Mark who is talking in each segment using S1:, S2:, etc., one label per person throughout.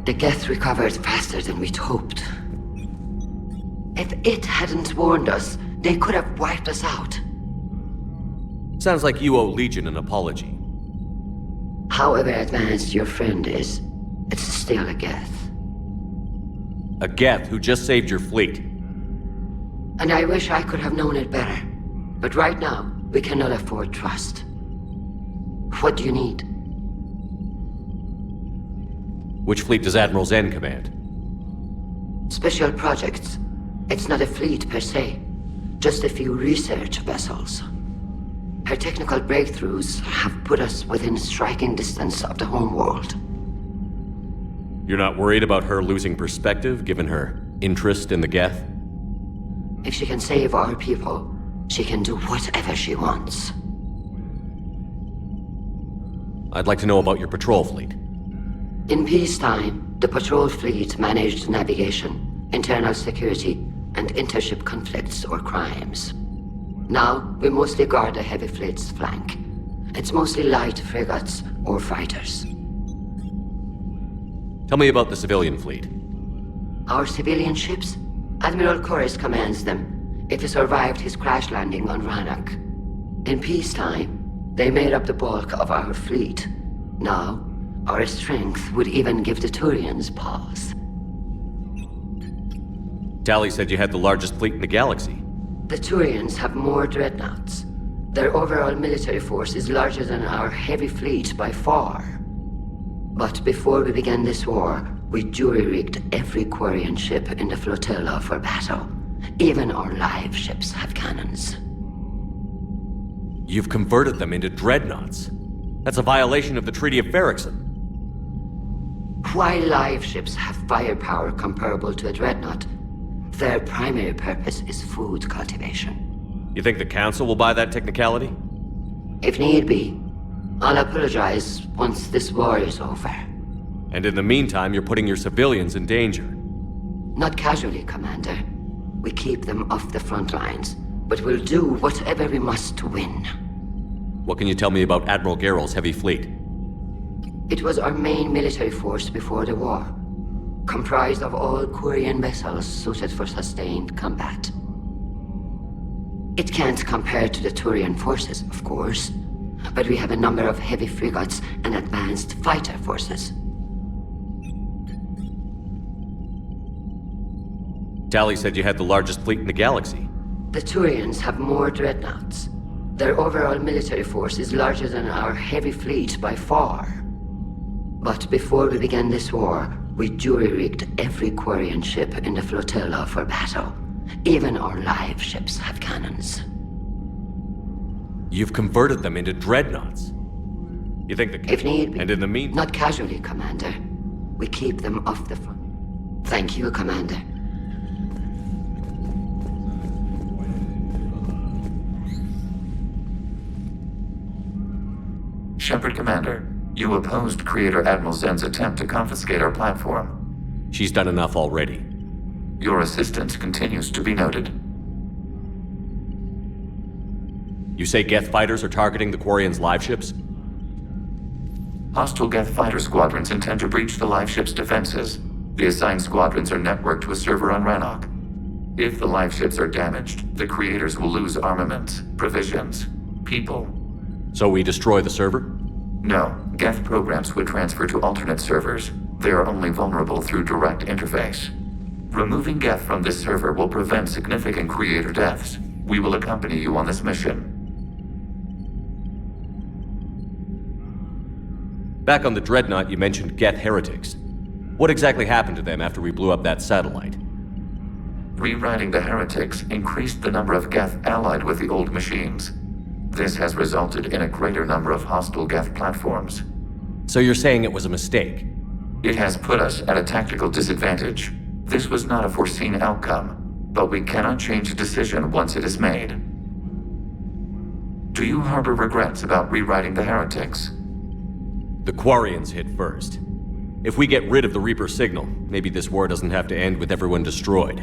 S1: The Geth recovered faster than we'd hoped. If it hadn't warned us, they could have wiped us out.
S2: Sounds like you owe Legion an apology.
S1: However advanced your friend is, it's still a Geth.
S2: A Geth who just saved your fleet.
S1: And I wish I could have known it better. But right now, we cannot afford trust. What do you need?
S2: Which fleet does Admiral Zen command?
S1: Special projects. It's not a fleet per se. Just a few research vessels. Her technical breakthroughs have put us within striking distance of the homeworld.
S2: You're not worried about her losing perspective, given her interest in the Geth?
S1: If she can save our people, she can do whatever she wants.
S2: I'd like to know about your patrol fleet.
S1: In peacetime, the patrol fleet managed navigation, internal security, and intership conflicts or crimes. Now, we mostly guard the heavy fleet's flank. It's mostly light frigates or fighters.
S2: Tell me about the civilian fleet.
S1: Our civilian ships? Admiral Corus commands them. It survived his crash landing on Rannoch. In peacetime, they made up the bulk of our fleet. Now, our strength would even give the Turians pause.
S2: Tally said you had the largest fleet in the galaxy.
S1: The Turians have more dreadnoughts. Their overall military force is larger than our heavy fleet by far. But before we began this war, we jury-rigged every Quarian ship in the flotilla for battle. Even our live ships have cannons.
S2: You've converted them into dreadnoughts. That's a violation of the Treaty of Ferrixon.
S1: While live ships have firepower comparable to a dreadnought, their primary purpose is food cultivation.
S2: You think the Council will buy that technicality?
S1: If need be, I'll apologize once this war is over.
S2: And in the meantime, you're putting your civilians in danger.
S1: Not casually, Commander. We keep them off the front lines, but we'll do whatever we must to win.
S2: What can you tell me about Admiral Geral's heavy fleet?
S1: It was our main military force before the war, comprised of all Quarian vessels suited for sustained combat. It can't compare to the Turian forces, of course, but we have a number of heavy frigates and advanced fighter forces.
S2: Tally said you had the largest fleet in the galaxy.
S1: The Turians have more dreadnoughts. Their overall military force is larger than our heavy fleet by far. But before we began this war, we jury-rigged every Quarian ship in the flotilla for battle. Even our live ships have cannons.
S2: You've converted them into dreadnoughts. You think the...
S1: If need be.
S2: And in the meantime...
S1: Not casually, Commander. We keep them off the front. Thank you, Commander.
S3: Shepard Commander, you opposed Creator Admiral Zen's attempt to confiscate our platform.
S2: She's done enough already.
S3: Your assistance continues to be noted.
S2: You say Geth fighters are targeting the Quarians' live ships?
S3: Hostile Geth fighter squadrons intend to breach the live ship's defenses. The assigned squadrons are networked to a server on Rannoch. If the live ships are damaged, the Creators will lose armaments, provisions, people.
S2: So we destroy the server?
S3: No, Geth programs would transfer to alternate servers. They are only vulnerable through direct interface. Removing Geth from this server will prevent significant Creator deaths. We will accompany you on this mission.
S2: Back on the Dreadnought, you mentioned Geth heretics. What exactly happened to them after we blew up that satellite?
S3: Rewriting the heretics increased the number of Geth allied with the old machines. This has resulted in a greater number of hostile Geth platforms.
S2: So you're saying it was a mistake?
S3: It has put us at a tactical disadvantage. This was not a foreseen outcome, but we cannot change a decision once it is made. Do you harbor regrets about rewriting the heretics?
S2: The Quarians hit first. If we get rid of the Reaper signal, maybe this war doesn't have to end with everyone destroyed.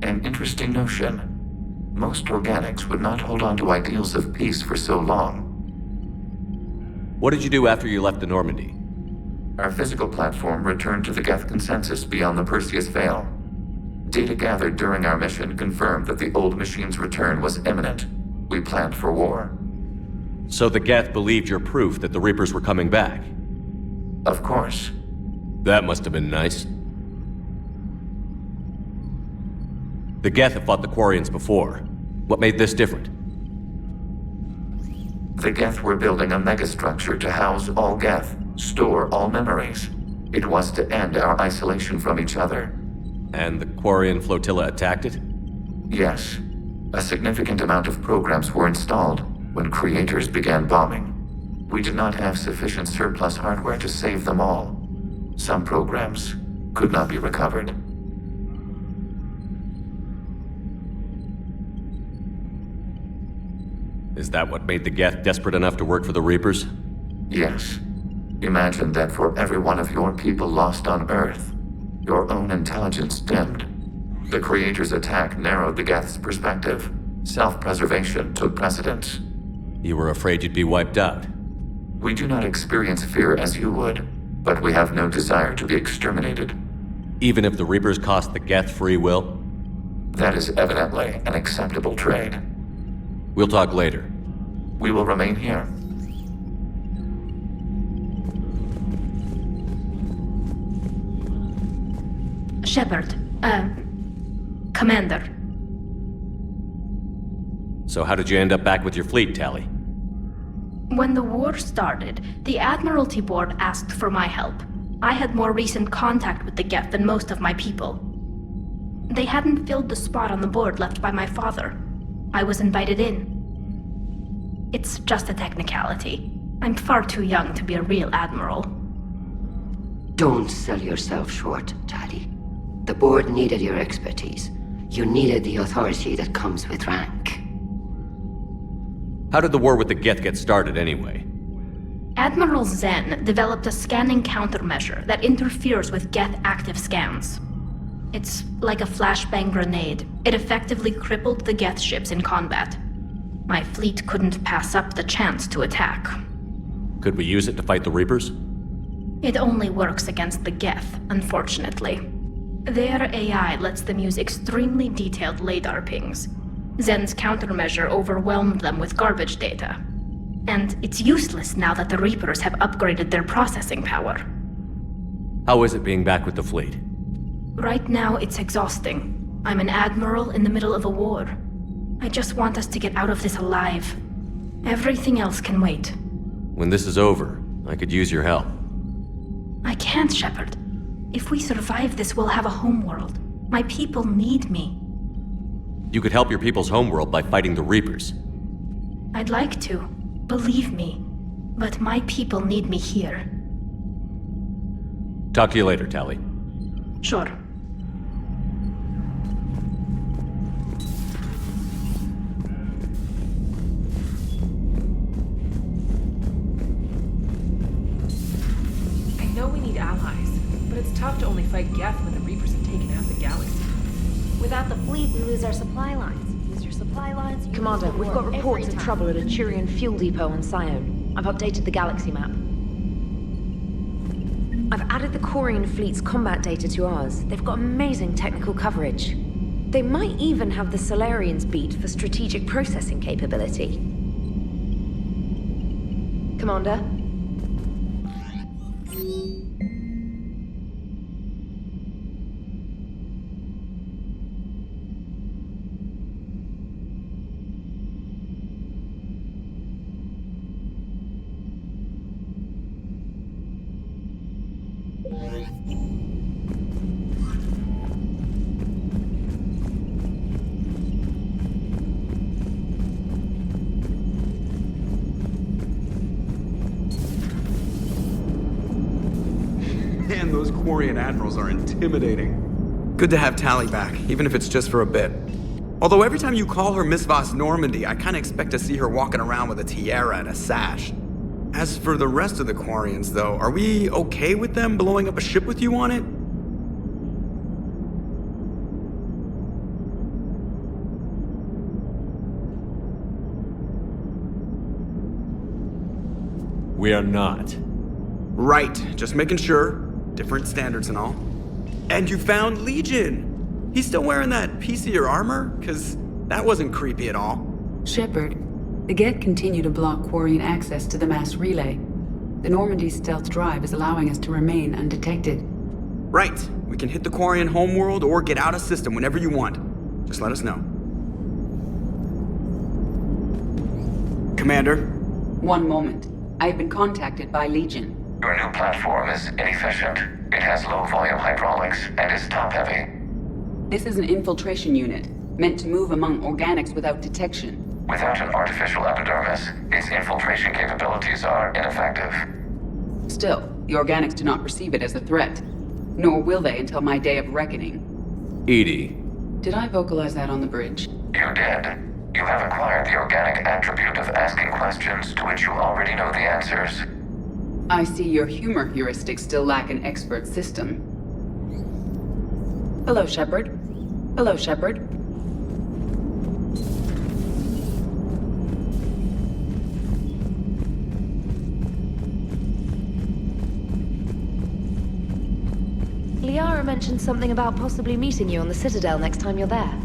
S3: An interesting notion. Most organics would not hold on to ideals of peace for so long.
S2: What did you do after you left the Normandy?
S3: Our physical platform returned to the Geth consensus beyond the Perseus Veil. Data gathered during our mission confirmed that the old machine's return was imminent. We planned for war.
S2: So the Geth believed your proof that the Reapers were coming back?
S3: Of course.
S2: That must have been nice. The Geth have fought the Quarians before. What made this different?
S3: The Geth were building a megastructure to house all Geth, store all memories. It was to end our isolation from each other.
S2: And the Quarian flotilla attacked it?
S3: Yes. A significant amount of programs were installed when creators began bombing. We did not have sufficient surplus hardware to save them all. Some programs could not be recovered.
S2: Is that what made the Geth desperate enough to work for the Reapers?
S3: Yes. Imagine that for every one of your people lost on Earth, your own intelligence dimmed. The Creator's attack narrowed the Geth's perspective. Self-preservation took precedence.
S2: You were afraid you'd be wiped out.
S3: We do not experience fear as you would, but we have no desire to be exterminated.
S2: Even if the Reapers cost the Geth free will?
S3: That is evidently an acceptable trade.
S2: We'll talk later.
S3: We will remain here.
S4: Shepard, Commander.
S2: So how did you end up back with your fleet, Tali?
S4: When the war started, the Admiralty Board asked for my help. I had more recent contact with the Geth than most of my people. They hadn't filled the spot on the board left by my father. I was invited in. It's just a technicality. I'm far too young to be a real admiral.
S1: Don't sell yourself short, Tali. The board needed your expertise. You needed the authority that comes with rank.
S2: How did the war with the Geth get started, anyway?
S4: Admiral Zen developed a scanning countermeasure that interferes with Geth active scans. It's like a flashbang grenade. It effectively crippled the Geth ships in combat. My fleet couldn't pass up the chance to attack.
S2: Could we use it to fight the Reapers?
S4: It only works against the Geth, unfortunately. Their AI lets them use extremely detailed LADAR pings. Zen's countermeasure overwhelmed them with garbage data. And it's useless now that the Reapers have upgraded their processing power.
S2: How is it being back with the fleet?
S4: Right now, it's exhausting. I'm an admiral in the middle of a war. I just want us to get out of this alive. Everything else can wait.
S2: When this is over, I could use your help.
S4: I can't, Shepard. If we survive this, we'll have a homeworld. My people need me.
S2: You could help your people's homeworld by fighting the Reapers.
S4: I'd like to. Believe me. But my people need me here.
S2: Talk to you later, Tali.
S4: Sure.
S5: I know we need allies, but it's tough to only fight Geth when the Reapers have taken out the galaxy.
S6: Without the fleet, we lose our supply lines. Lose your supply lines, you
S7: Commander,
S6: lose the
S7: we've
S6: war
S7: got reports
S6: every
S7: of
S6: time.
S7: trouble at a Turian fuel depot on Scion. I've updated the galaxy map. I've added the Quarian fleet's combat data to ours. They've got amazing technical coverage. They might even have the Solarians beat for strategic processing capability. Commander?
S8: Man, those Quarian admirals are intimidating. Good to have Tali back, even if it's just for a bit. Although every time you call her Miss Voss Normandy, I kinda expect to see her walking around with a tiara and a sash. As for the rest of the Quarians, though, are we okay with them blowing up a ship with you on it?
S2: We are not.
S8: Right, just making sure. Different standards and all. And you found Legion! He's still wearing that piecier armor? Cause that wasn't creepy at all.
S9: Shepard, the Geth continue to block Quarian access to the mass relay. The Normandy's stealth drive is allowing us to remain undetected.
S8: Right, we can hit the Quarian homeworld or get out of system whenever you want. Just let us know. Commander?
S9: One moment. I've been contacted by Legion.
S3: Your new platform is inefficient. It has low-volume hydraulics and is top-heavy.
S9: This is an infiltration unit, meant to move among organics without detection.
S3: Without an artificial epidermis, its infiltration capabilities are ineffective.
S9: Still, the organics do not perceive it as a threat. Nor will they until my day of reckoning.
S2: Edie.
S9: Did I vocalize that on the bridge?
S3: You did. You have acquired the organic attribute of asking questions to which you already know the answers.
S9: I see your humor heuristics still lack an expert system. Hello, Shepard. Hello, Shepard.
S7: Liara mentioned something about possibly meeting you on the Citadel next time you're there.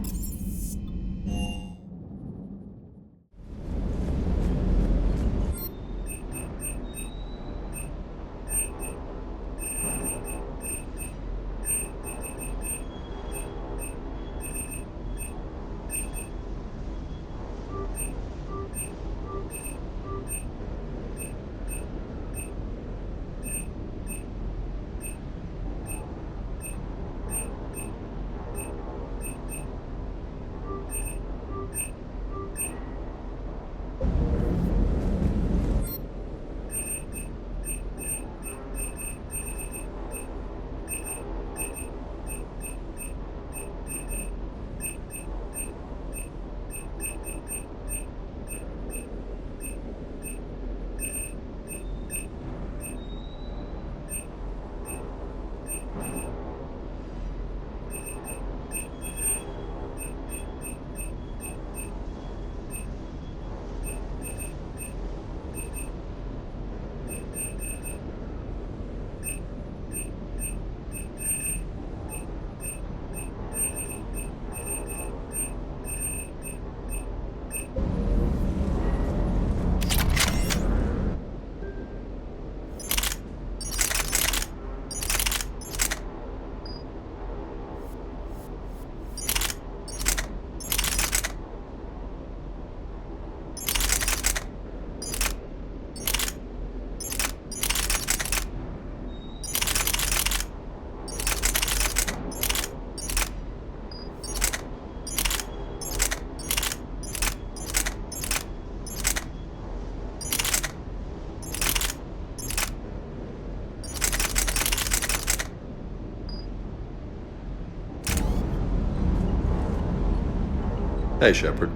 S10: Hey, Shepard.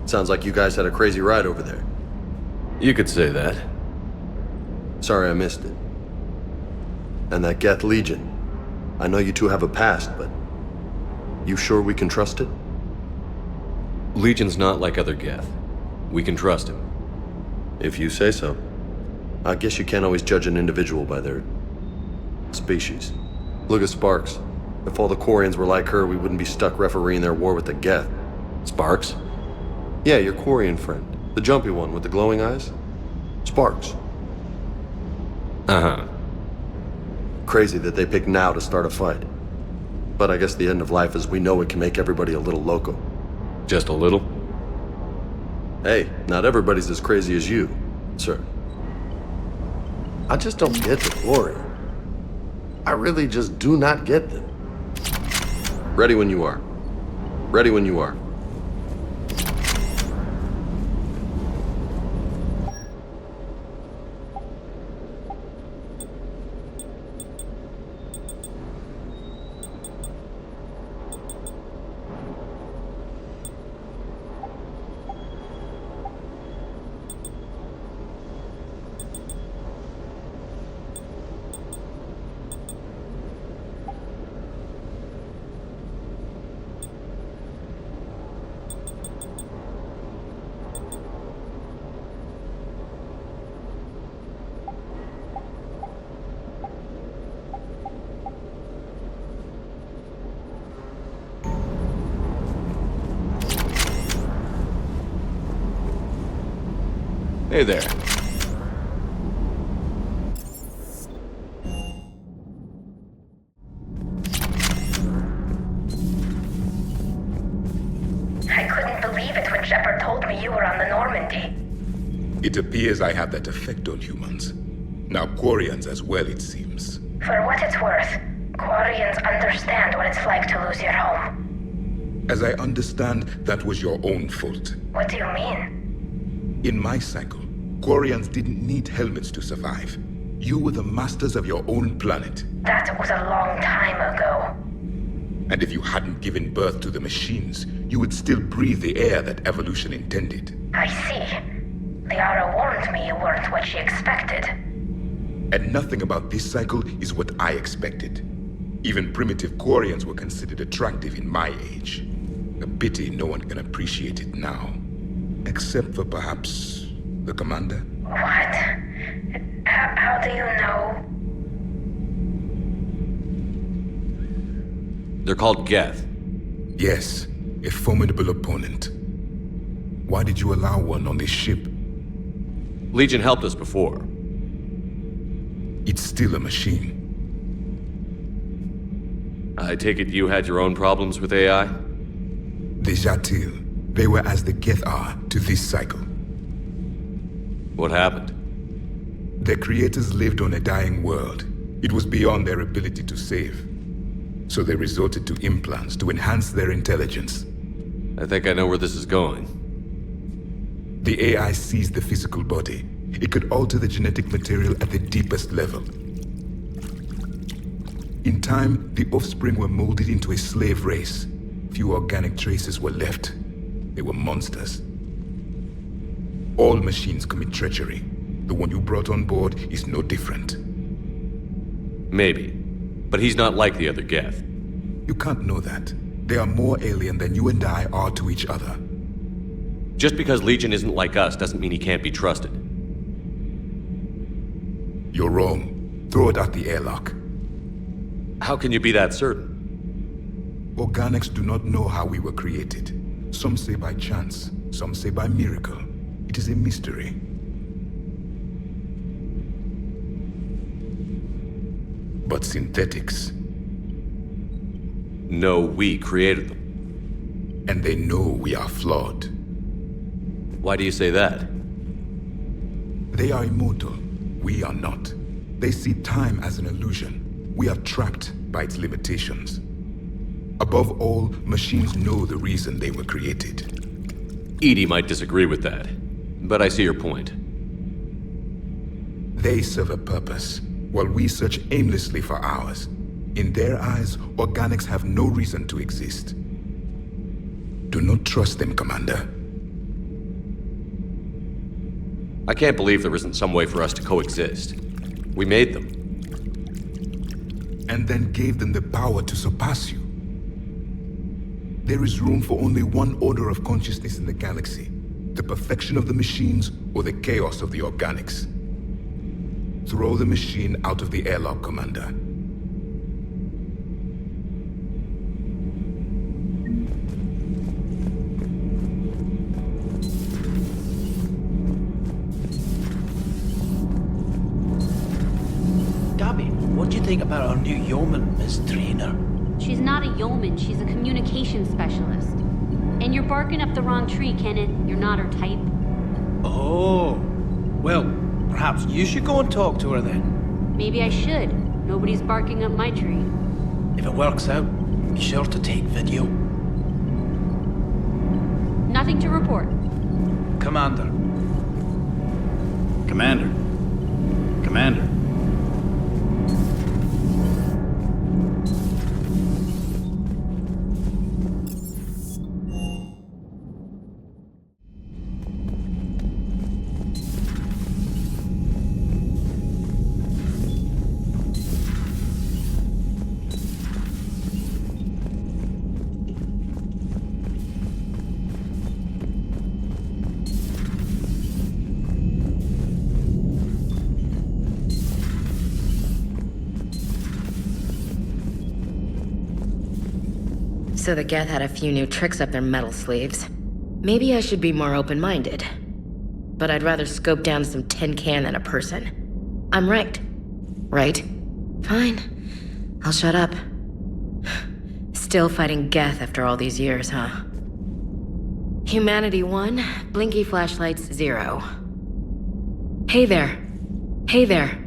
S10: Sounds like you guys had a crazy ride over there.
S2: You could say that.
S10: Sorry I missed it. And that Geth Legion. I know you two have a past, but... you sure we can trust it?
S2: Legion's not like other Geth. We can trust him.
S10: If you say so. I guess you can't always judge an individual by their... species. Look at Sparks. If all the Quarians were like her, we wouldn't be stuck refereeing their war with the Geth.
S2: Sparks?
S10: Yeah, your Quarian friend. The jumpy one with the glowing eyes. Sparks.
S2: Uh-huh.
S10: Crazy that they pick now to start a fight. But I guess the end of life as we know it can make everybody a little loco.
S2: Just a little?
S10: Hey, not everybody's as crazy as you, sir. I just don't get the Quarian. I really just do not get them. Ready when you are. Ready when you are.
S2: Hey there.
S4: I couldn't believe it when Shepard told me you were on the Normandy.
S11: It appears I have that effect on humans. Now Quarians as well, it seems.
S4: For what it's worth, Quarians understand what it's like to lose your home.
S11: As I understand, that was your own fault.
S4: What do you mean?
S11: In my cycle, Quarians didn't need helmets to survive. You were the masters of your own planet.
S4: That was a long time ago.
S11: And if you hadn't given birth to the machines, you would still breathe the air that evolution intended.
S4: I see. Liara warned me you weren't what she expected.
S11: And nothing about this cycle is what I expected. Even primitive Quarians were considered attractive in my age. A pity no one can appreciate it now. Except for perhaps the commander?
S4: What? How do you know?
S2: They're called Geth.
S11: Yes, a formidable opponent. Why did you allow one on this ship?
S2: Legion helped us before.
S11: It's still a machine.
S2: I take it you had your own problems with AI?
S11: The Jatil, they were as the Geth are to this cycle.
S2: What happened?
S11: Their creators lived on a dying world. It was beyond their ability to save. So they resorted to implants to enhance their intelligence.
S2: I think I know where this is going.
S11: The AI seized the physical body. It could alter the genetic material at the deepest level. In time, the offspring were molded into a slave race. Few organic traces were left. They were monsters. All machines commit treachery. The one you brought on board is no different.
S2: Maybe. But he's not like the other Geth.
S11: You can't know that. They are more alien than you and I are to each other.
S2: Just because Legion isn't like us doesn't mean he can't be trusted.
S11: You're wrong. Throw it at the airlock.
S2: How can you be that certain?
S11: Organics do not know how we were created. Some say by chance, some say by miracle. It is a mystery. But synthetics...
S2: No, we created them.
S11: And they know we are flawed.
S2: Why do you say that?
S11: They are immortal. We are not. They see time as an illusion. We are trapped by its limitations. Above all, machines know the reason they were created.
S2: Edie might disagree with that, but I see your point.
S11: They serve a purpose, while we search aimlessly for ours. In their eyes, organics have no reason to exist. Do not trust them, Commander.
S2: I can't believe there isn't some way for us to coexist. We made them.
S11: And then gave them the power to surpass you. There is room for only one order of consciousness in the galaxy. The perfection of the machines or the chaos of the organics. Throw the machine out of the airlock, Commander.
S12: What do you think about our new yeoman, Miss Trainer?
S13: She's not a yeoman, she's a communications specialist. And you're barking up the wrong tree, Kenneth. You're not her type.
S12: Oh. Well, perhaps you should go and talk to her then.
S13: Maybe I should. Nobody's barking up my tree.
S12: If it works out, be sure to take video.
S13: Nothing to report.
S12: Commander.
S14: Commander. Commander.
S15: So the Geth had a few new tricks up their metal sleeves. Maybe I should be more open-minded. but I'd rather scope down some tin can than a person. I'm right. Right? Fine. I'll shut up. Still fighting Geth after all these years, huh? Humanity 1, blinky flashlights 0. Hey there. Hey there.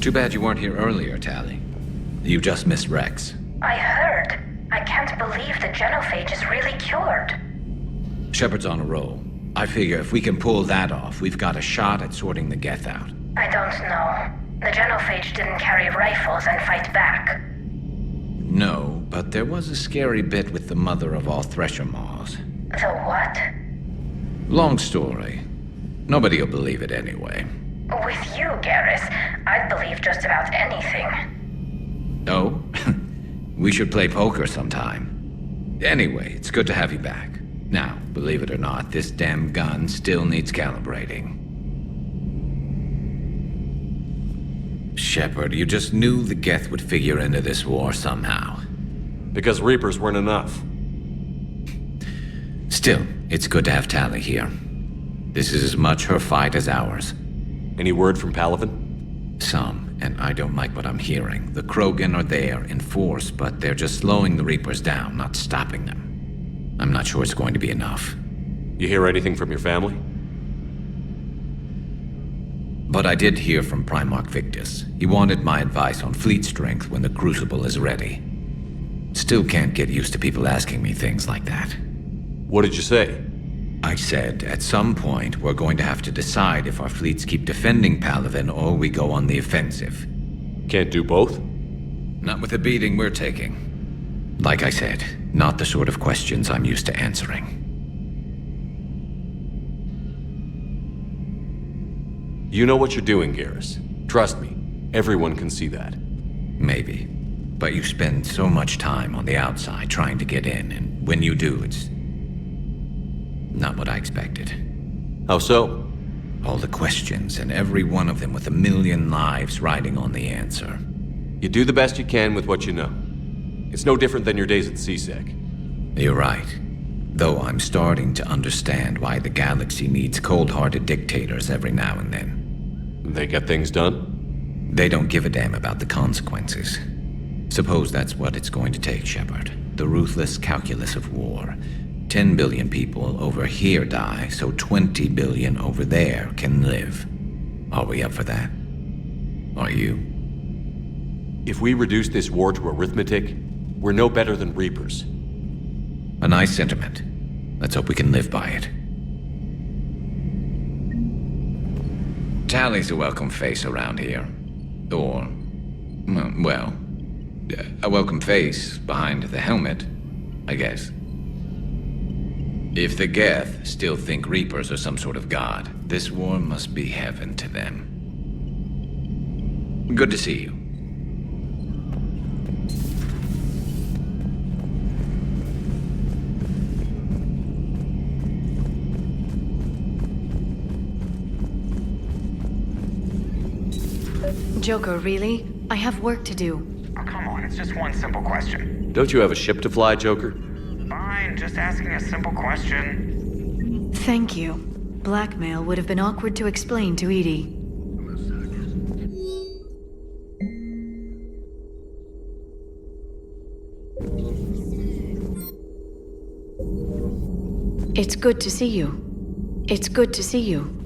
S16: Too bad you weren't here earlier, Tally. You just missed Rex.
S17: I heard. I can't believe the genophage is really cured.
S16: Shepard's on a roll. I figure if we can pull that off, we've got a shot at sorting the Geth out.
S17: I don't know. The genophage didn't carry rifles and fight back.
S16: No, but there was a scary bit with the mother of all Thresher Maws.
S17: The what?
S16: Long story. Nobody'll believe it anyway.
S17: With you, Garrus, I'd believe just about anything.
S16: Oh? We should play poker sometime. Anyway, it's good to have you back. Now, believe it or not, this damn gun still needs calibrating. Shepard, you just knew the Geth would figure into this war somehow.
S2: Because Reapers weren't enough.
S16: Still, it's good to have Tally here. This is as much her fight as ours.
S2: Any word from Palaven?
S16: Some, and I don't like what I'm hearing. The Krogan are there in force, but they're just slowing the Reapers down, not stopping them. I'm not sure it's going to be enough.
S2: You hear anything from your family?
S16: But I did hear from Primarch Victus. He wanted my advice on fleet strength when the Crucible is ready. Still can't get used to people asking me things like that.
S2: What did you say?
S16: I said, at some point, we're going to have to decide if our fleets keep defending Palaven or we go on the offensive.
S2: Can't do both?
S16: Not with the beating we're taking. Like I said, not the sort of questions I'm used to answering.
S2: You know what you're doing, Garrus. Trust me, everyone can see that.
S16: Maybe. But you spend so much time on the outside trying to get in, and when you do, it's not what I expected.
S2: How so?
S16: All the questions, and every one of them with a million lives riding on the answer.
S2: You do the best you can with what you know. It's no different than your days at CSEC.
S16: You're right. Though I'm starting to understand why the galaxy needs cold-hearted dictators every now and then.
S2: They get things done?
S16: They don't give a damn about the consequences. Suppose that's what it's going to take, Shepard. The ruthless calculus of war. 10 billion people over here die, so 20 billion over there can live. Are we up for that? Are you?
S2: If we reduce this war to arithmetic, we're no better than Reapers.
S16: A nice sentiment. Let's hope we can live by it. Tally's a welcome face around here. Or, well, a welcome face behind the helmet, I guess. If the Geth still think Reapers are some sort of god, this war must be heaven to them. Good to see you.
S18: Joker, really? I have work to do.
S19: Oh, come on, it's just one simple question.
S2: Don't you have a ship to fly, Joker?
S19: Fine, just asking a simple question.
S18: Thank you. Blackmail would have been awkward to explain to Edie. It's good to see you. It's good to see you.